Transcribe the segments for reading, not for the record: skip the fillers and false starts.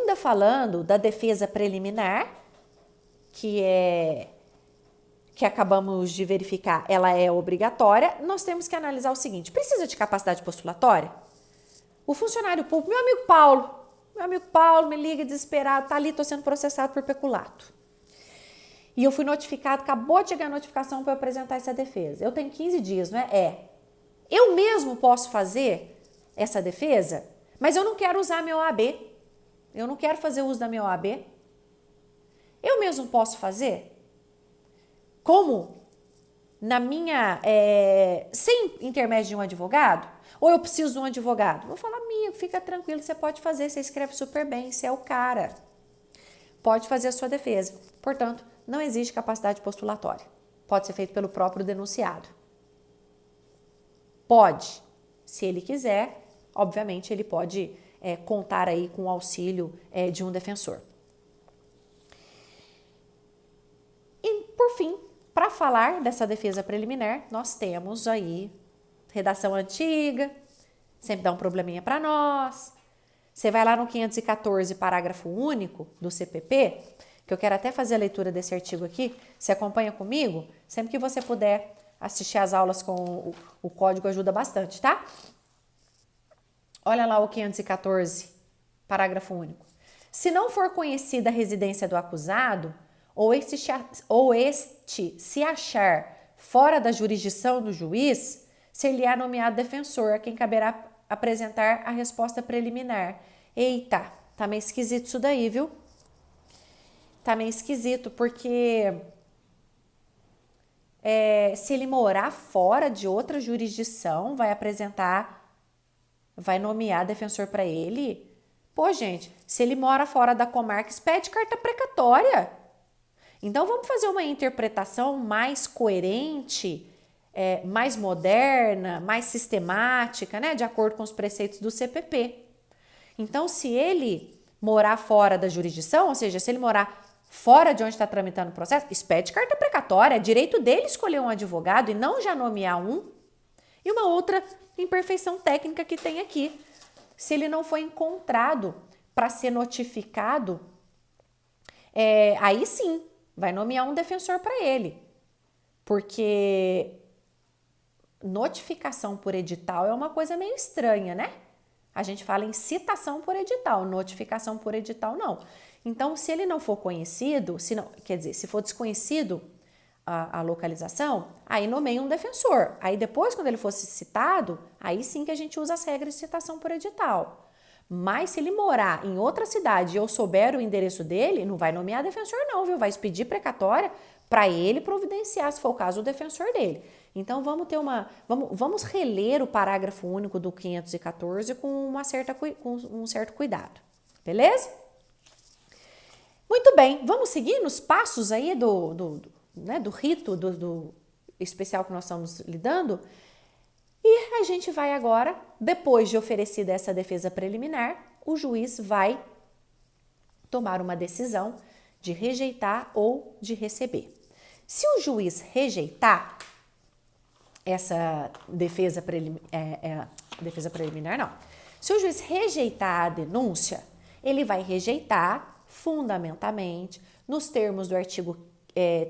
Ainda falando da defesa preliminar, que acabamos de verificar, ela é obrigatória, nós temos que analisar o seguinte: precisa de capacidade postulatória? O funcionário público, meu amigo Paulo me liga desesperado, tá ali, tô sendo processado por peculato. E eu fui notificado, acabou de chegar a notificação para eu apresentar essa defesa. Eu tenho 15 dias, não é? Eu mesmo posso fazer essa defesa, mas eu não quero usar meu OAB. Eu não quero fazer uso da minha OAB. Eu mesmo posso fazer? Como? Sem intermédio de um advogado? Ou eu preciso de um advogado? Vou falar, amigo, fica tranquilo, você pode fazer, você escreve super bem, você é o cara. Pode fazer a sua defesa. Portanto, não existe capacidade postulatória. Pode ser feito pelo próprio denunciado. Pode, se ele quiser, obviamente ele pode contar aí com o auxílio de um defensor. E, por fim, para falar dessa defesa preliminar, nós temos aí redação antiga, sempre dá um probleminha para nós. Você vai lá no 514, parágrafo único do CPP, que eu quero até fazer a leitura desse artigo aqui, você acompanha comigo? Sempre que você puder assistir às aulas com o código ajuda bastante, tá? Olha lá o 514, parágrafo único. Se não for conhecida a residência do acusado, ou este se achar fora da jurisdição do juiz, ser-lhe-á nomeado defensor, a quem caberá apresentar a resposta preliminar. Eita, tá meio esquisito isso daí, viu? Tá meio esquisito, porque se ele morar fora de outra jurisdição, vai nomear defensor para ele. Pô, gente, se ele mora fora da comarca, expede carta precatória. Então, vamos fazer uma interpretação mais coerente, mais moderna, mais sistemática, né? De acordo com os preceitos do CPP. Então, se ele morar fora da jurisdição, ou seja, se ele morar fora de onde está tramitando o processo, expede carta precatória. É direito dele escolher um advogado e não já nomear um. E uma outra imperfeição técnica que tem aqui. Se ele não foi encontrado para ser notificado, aí sim, vai nomear um defensor para ele. Porque notificação por edital é uma coisa meio estranha, né? A gente fala em citação por edital, notificação por edital não. Então, se ele não for conhecido, se for desconhecido a localização, aí nomeia um defensor. Aí depois, quando ele fosse citado, aí sim que a gente usa as regras de citação por edital. Mas se ele morar em outra cidade e eu souber o endereço dele, não vai nomear defensor não, viu? Vai expedir precatória para ele providenciar, se for o caso, o defensor dele. Então, vamos reler o parágrafo único do 514 com um certo cuidado. Beleza? Muito bem, vamos seguir nos passos aí do rito do especial que nós estamos lidando. E a gente vai agora, depois de oferecida essa defesa preliminar, o juiz vai tomar uma decisão de rejeitar ou de receber. Se o juiz rejeitar essa defesa preliminar, não. Se o juiz rejeitar a denúncia, ele vai rejeitar fundamentamente nos termos do artigo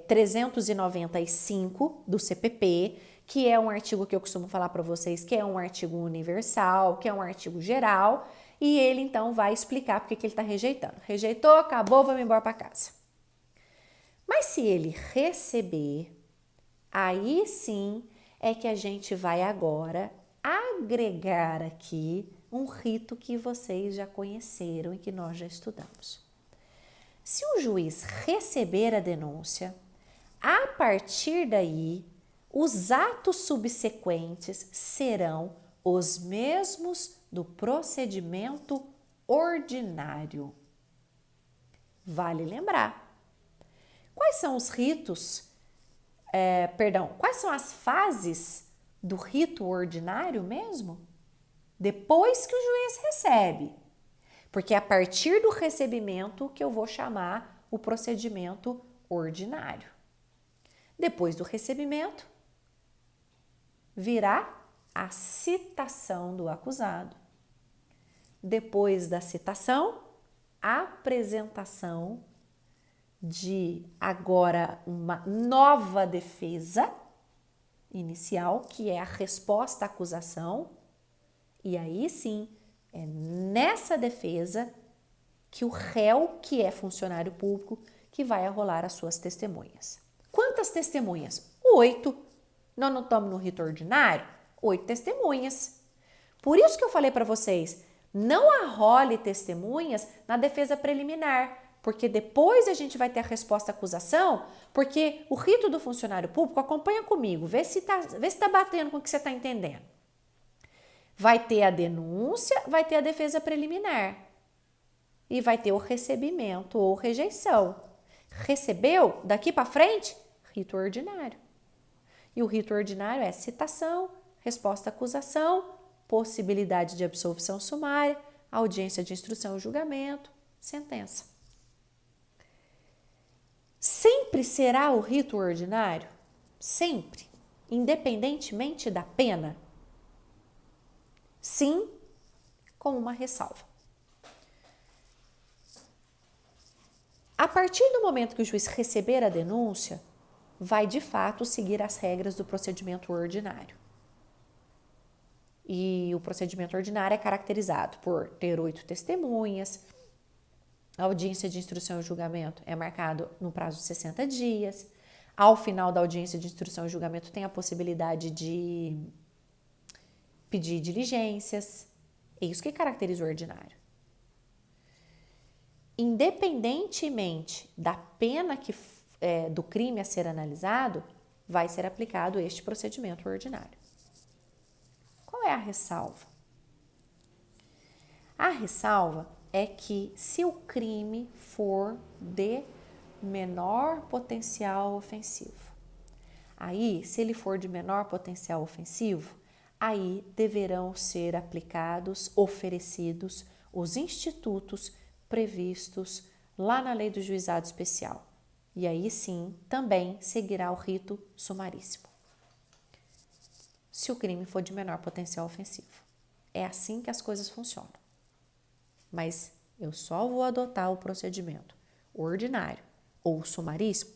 395 do CPP, que é um artigo que eu costumo falar para vocês que é um artigo universal, que é um artigo geral, e ele então vai explicar porque que ele está rejeitando. Rejeitou, acabou, vamos embora para casa. Mas se ele receber, aí sim é que a gente vai agora agregar aqui um rito que vocês já conheceram e que nós já estudamos. Se o juiz receber a denúncia, a partir daí, os atos subsequentes serão os mesmos do procedimento ordinário. Vale lembrar. Quais são os ritos, quais são as fases do rito ordinário mesmo? Depois que o juiz recebe. Porque é a partir do recebimento que eu vou chamar o procedimento ordinário. Depois do recebimento, virá a citação do acusado. Depois da citação, apresentação de agora uma nova defesa inicial, que é a resposta à acusação, e aí sim, é nessa defesa que o réu, que é funcionário público, que vai arrolar as suas testemunhas. Quantas testemunhas? 8. Nós não estamos no rito ordinário? 8 testemunhas. Por isso que eu falei para vocês, não arrole testemunhas na defesa preliminar, porque depois a gente vai ter a resposta à acusação, porque o rito do funcionário público, acompanha comigo, vê se tá batendo com o que você está entendendo. Vai ter a denúncia, vai ter a defesa preliminar e vai ter o recebimento ou rejeição. Recebeu, daqui para frente, rito ordinário. E o rito ordinário é citação, resposta à acusação, possibilidade de absolvição sumária, audiência de instrução e julgamento, sentença. Sempre será o rito ordinário? Sempre, independentemente da pena? Sim, com uma ressalva. A partir do momento que o juiz receber a denúncia, vai de fato seguir as regras do procedimento ordinário. E o procedimento ordinário é caracterizado por ter 8 testemunhas, a audiência de instrução e julgamento é marcado no prazo de 60 dias, ao final da audiência de instrução e julgamento tem a possibilidade de pedir diligências, é isso que caracteriza o ordinário. Independentemente da pena do crime a ser analisado, vai ser aplicado este procedimento ordinário. Qual é a ressalva? A ressalva é que se o crime for de menor potencial ofensivo, aí, se ele for de menor potencial ofensivo, aí deverão ser aplicados, oferecidos os institutos previstos lá na lei do juizado especial. E aí sim, também seguirá o rito sumaríssimo, se o crime for de menor potencial ofensivo. É assim que as coisas funcionam. Mas eu só vou adotar o procedimento ordinário ou sumaríssimo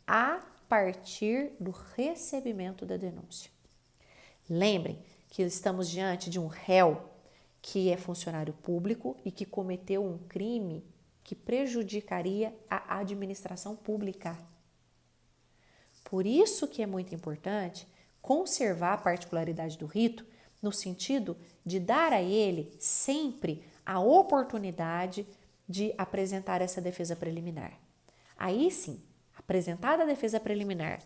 a partir do recebimento da denúncia. Lembrem que estamos diante de um réu que é funcionário público e que cometeu um crime que prejudicaria a administração pública. Por isso que é muito importante conservar a particularidade do rito no sentido de dar a ele sempre a oportunidade de apresentar essa defesa preliminar. Aí sim, apresentada a defesa preliminar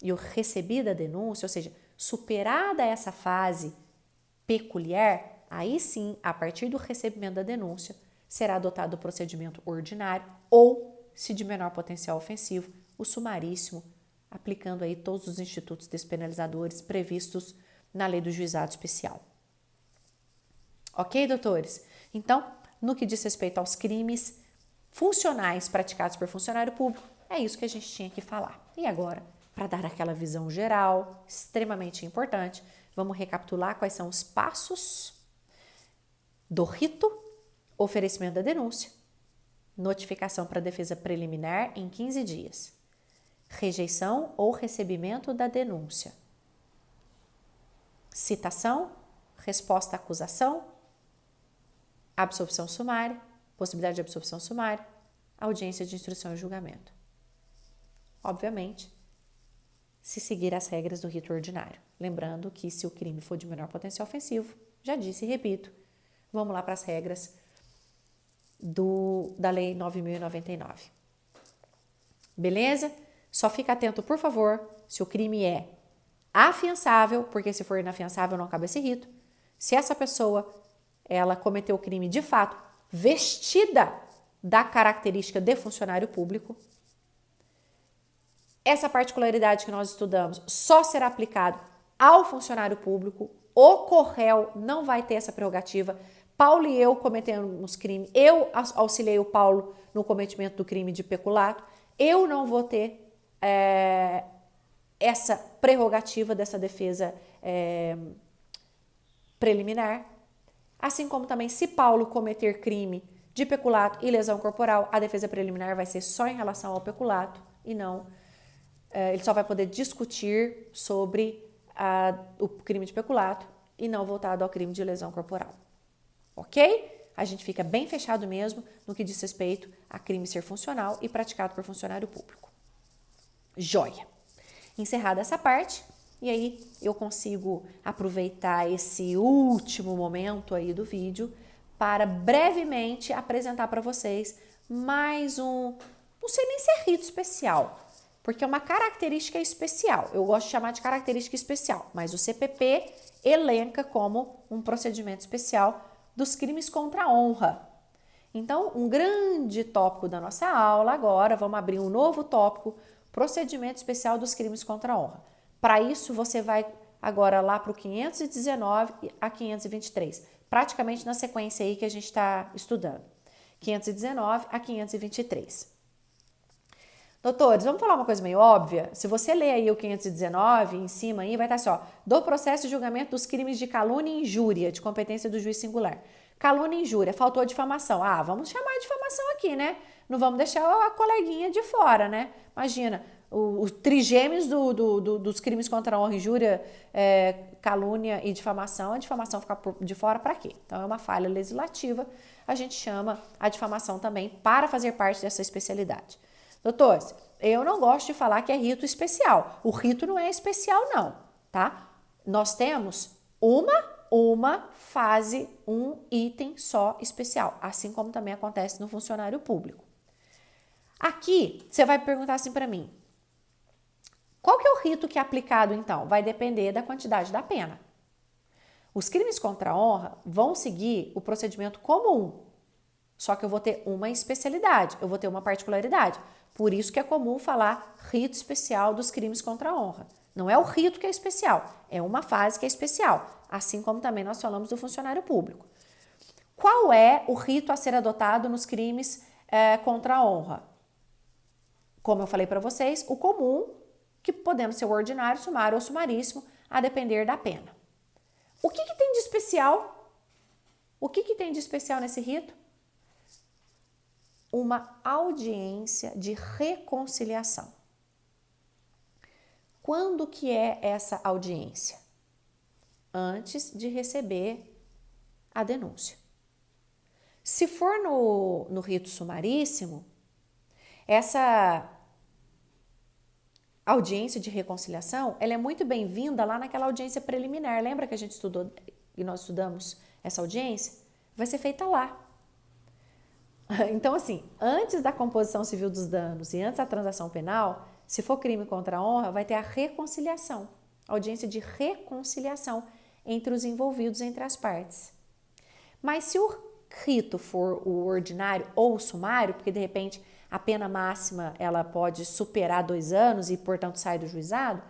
e recebida a denúncia, ou seja, superada essa fase peculiar, aí sim, a partir do recebimento da denúncia, será adotado o procedimento ordinário ou, se de menor potencial ofensivo, o sumaríssimo, aplicando aí todos os institutos despenalizadores previstos na lei do juizado especial. Ok, doutores? Então, no que diz respeito aos crimes funcionais praticados por funcionário público, é isso que a gente tinha que falar. E agora, para dar aquela visão geral, extremamente importante, vamos recapitular quais são os passos do rito: oferecimento da denúncia, notificação para defesa preliminar em 15 dias, rejeição ou recebimento da denúncia, citação, resposta à acusação, absolvição sumária, possibilidade de absolvição sumária, audiência de instrução e julgamento. Obviamente, se seguir as regras do rito ordinário. Lembrando que se o crime for de menor potencial ofensivo, já disse e repito, vamos lá para as regras da Lei 9.099. Beleza? Só fica atento, por favor, se o crime é afiançável, porque se for inafiançável não acaba esse rito. Se essa pessoa, ela cometeu o crime de fato, vestida da característica de funcionário público, essa particularidade que nós estudamos só será aplicado ao funcionário público, o corréu não vai ter essa prerrogativa. Paulo e eu cometemos crime, eu auxiliei o Paulo no cometimento do crime de peculato, eu não vou ter essa prerrogativa dessa defesa preliminar, assim como também se Paulo cometer crime de peculato e lesão corporal, a defesa preliminar vai ser só em relação ao peculato e não, ele só vai poder discutir sobre o crime de peculato e não voltado ao crime de lesão corporal. Ok? A gente fica bem fechado mesmo no que diz respeito a crime ser funcional e praticado por funcionário público. Joia! Encerrada essa parte, e aí eu consigo aproveitar esse último momento aí do vídeo para brevemente apresentar para vocês mais não sei nem se é rito especial, porque é uma característica especial. Eu gosto de chamar de característica especial, mas o CPP elenca como um procedimento especial dos crimes contra a honra. Então, um grande tópico da nossa aula agora, vamos abrir um novo tópico, procedimento especial dos crimes contra a honra. Para isso, você vai agora lá para o 519 a 523, praticamente na sequência aí que a gente está estudando. 519 a 523. Doutores, vamos falar uma coisa meio óbvia? Se você ler aí o 519, em cima aí, vai estar assim, ó, do processo de julgamento dos crimes de calúnia e injúria, de competência do juiz singular. Calúnia e injúria, faltou a difamação. Ah, vamos chamar a difamação aqui, né? Não vamos deixar a coleguinha de fora, né? Imagina, os trigêmeos dos crimes contra a honra e injúria, calúnia e difamação, a difamação ficar de fora para quê? Então, é uma falha legislativa, a gente chama a difamação também para fazer parte dessa especialidade. Doutores, eu não gosto de falar que é rito especial. O rito não é especial, não, tá? Nós temos uma fase, um item só especial, assim como também acontece no funcionário público. Aqui, você vai perguntar assim para mim, qual que é o rito que é aplicado então? Vai depender da quantidade da pena. Os crimes contra a honra vão seguir o procedimento comum, só que eu vou ter uma especialidade, eu vou ter uma particularidade. Por isso que é comum falar rito especial dos crimes contra a honra. Não é o rito que é especial, é uma fase que é especial, assim como também nós falamos do funcionário público. Qual é o rito a ser adotado nos crimes contra a honra? Como eu falei para vocês, o comum, que podendo ser o ordinário, sumário ou sumaríssimo, a depender da pena. O que tem de especial? O que tem de especial nesse rito? Uma audiência de reconciliação. Quando que é essa audiência? Antes de receber a denúncia. Se for no rito sumaríssimo, essa audiência de reconciliação, ela é muito bem-vinda lá naquela audiência preliminar. Lembra que a gente estudou e nós estudamos essa audiência? Vai ser feita lá. Então, assim, antes da composição civil dos danos e antes da transação penal, se for crime contra a honra, vai ter a reconciliação, audiência de reconciliação entre os envolvidos, entre as partes. Mas se o rito for o ordinário ou o sumário, porque de repente a pena máxima ela pode superar 2 anos e, portanto, sai do juizado,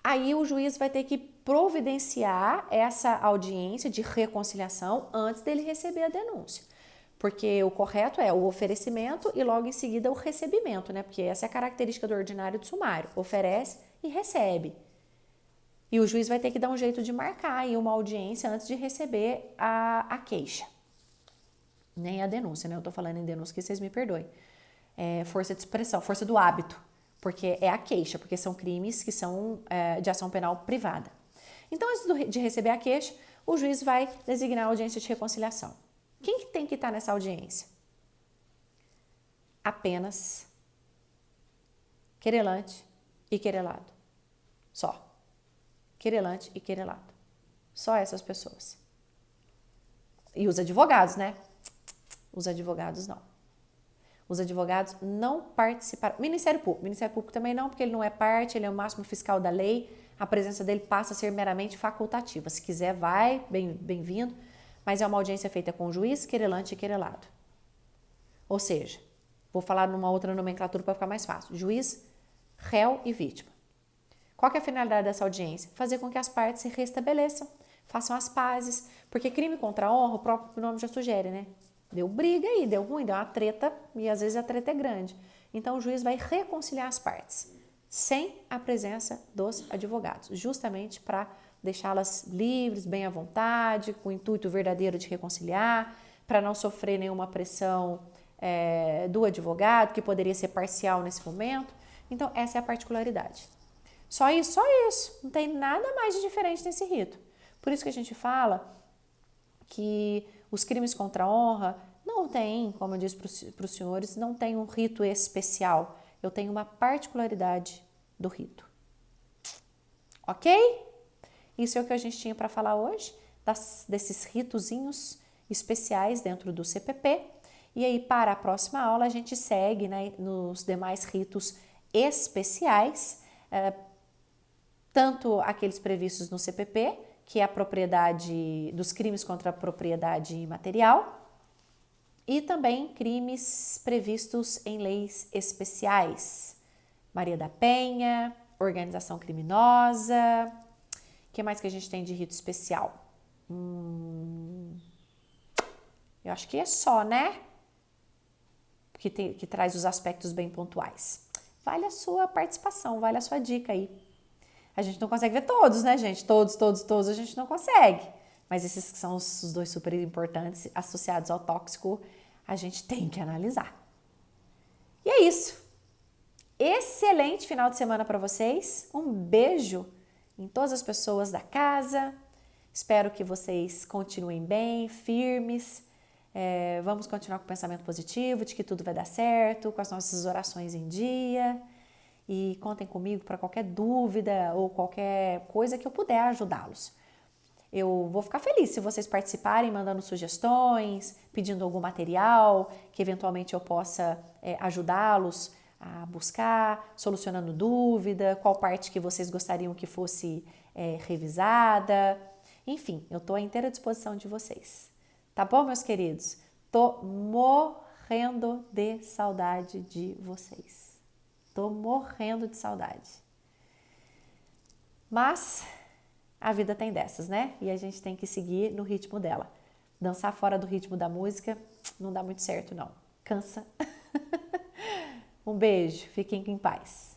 aí o juiz vai ter que providenciar essa audiência de reconciliação antes dele receber a denúncia. Porque o correto é o oferecimento e logo em seguida o recebimento, né? Porque essa é a característica do ordinário e do sumário. Oferece e recebe. E o juiz vai ter que dar um jeito de marcar aí uma audiência antes de receber a queixa. Nem a denúncia, né? Eu tô falando em denúncia que vocês me perdoem. É força de expressão, força do hábito. Porque é a queixa, porque são crimes que são de ação penal privada. Então, antes de receber a queixa, o juiz vai designar a audiência de reconciliação. Quem que tem que estar nessa audiência? Apenas querelante e querelado. Só. Querelante e querelado. Só essas pessoas. E os advogados, né? Os advogados não. Os advogados não participaram. Ministério Público também não, porque ele não é parte, ele é o máximo fiscal da lei. A presença dele passa a ser meramente facultativa. Se quiser, vai, bem-vindo. Mas é uma audiência feita com juiz, querelante e querelado. Ou seja, vou falar numa outra nomenclatura para ficar mais fácil. Juiz, réu e vítima. Qual que é a finalidade dessa audiência? Fazer com que as partes se restabeleçam, façam as pazes, porque crime contra a honra, o próprio nome já sugere, né? Deu briga aí, deu ruim, deu uma treta e às vezes a treta é grande. Então o juiz vai reconciliar as partes, sem a presença dos advogados, justamente para deixá-las livres, bem à vontade, com o intuito verdadeiro de reconciliar, para não sofrer nenhuma pressão do advogado, que poderia ser parcial nesse momento. Então, essa é a particularidade. Só isso. Não tem nada mais de diferente nesse rito. Por isso que a gente fala que os crimes contra a honra não tem, como eu disse para os senhores, não tem um rito especial. Eu tenho uma particularidade do rito. Ok? Isso é o que a gente tinha para falar hoje, desses ritozinhos especiais dentro do CPP. E aí, para a próxima aula, a gente segue, né, nos demais ritos especiais, tanto aqueles previstos no CPP, que é a propriedade dos crimes contra a propriedade imaterial, e também crimes previstos em leis especiais. Maria da Penha, organização criminosa. O que mais que a gente tem de rito especial? Eu acho que é só, né? Que traz os aspectos bem pontuais. Vale a sua participação, vale a sua dica aí. A gente não consegue ver todos, né, gente? Todos a gente não consegue. Mas esses que são os dois super importantes associados ao tóxico, a gente tem que analisar. E é isso. Excelente final de semana para vocês. Um beijo em todas as pessoas da casa. Espero que vocês continuem bem, firmes. Vamos continuar com o pensamento positivo, de que tudo vai dar certo, com as nossas orações em dia. E contem comigo para qualquer dúvida ou qualquer coisa que eu puder ajudá-los. Eu vou ficar feliz se vocês participarem, mandando sugestões, pedindo algum material que eventualmente eu possa ajudá-los a buscar, solucionando dúvida, qual parte que vocês gostariam que fosse revisada. Enfim, eu estou à inteira disposição de vocês. Tá bom, meus queridos? Tô morrendo de saudade de vocês. Tô morrendo de saudade. Mas a vida tem dessas, né? E a gente tem que seguir no ritmo dela. Dançar fora do ritmo da música não dá muito certo, não. Cansa. Um beijo, fiquem em paz.